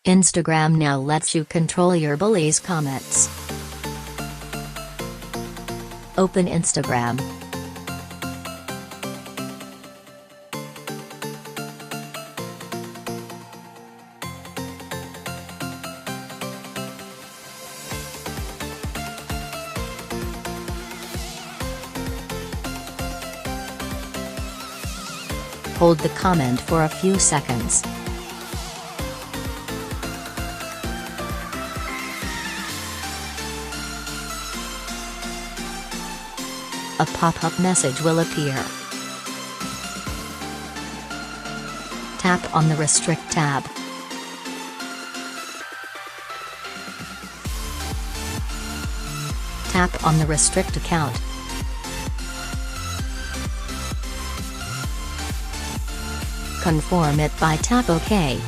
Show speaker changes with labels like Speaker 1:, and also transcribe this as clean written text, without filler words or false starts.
Speaker 1: Instagram now lets you control your bullies' comments. Open Instagram. Hold the comment for a few seconds. A pop-up message will appear. Tap on the Restrict tab. Tap on the Restrict account. Confirm it by tap OK.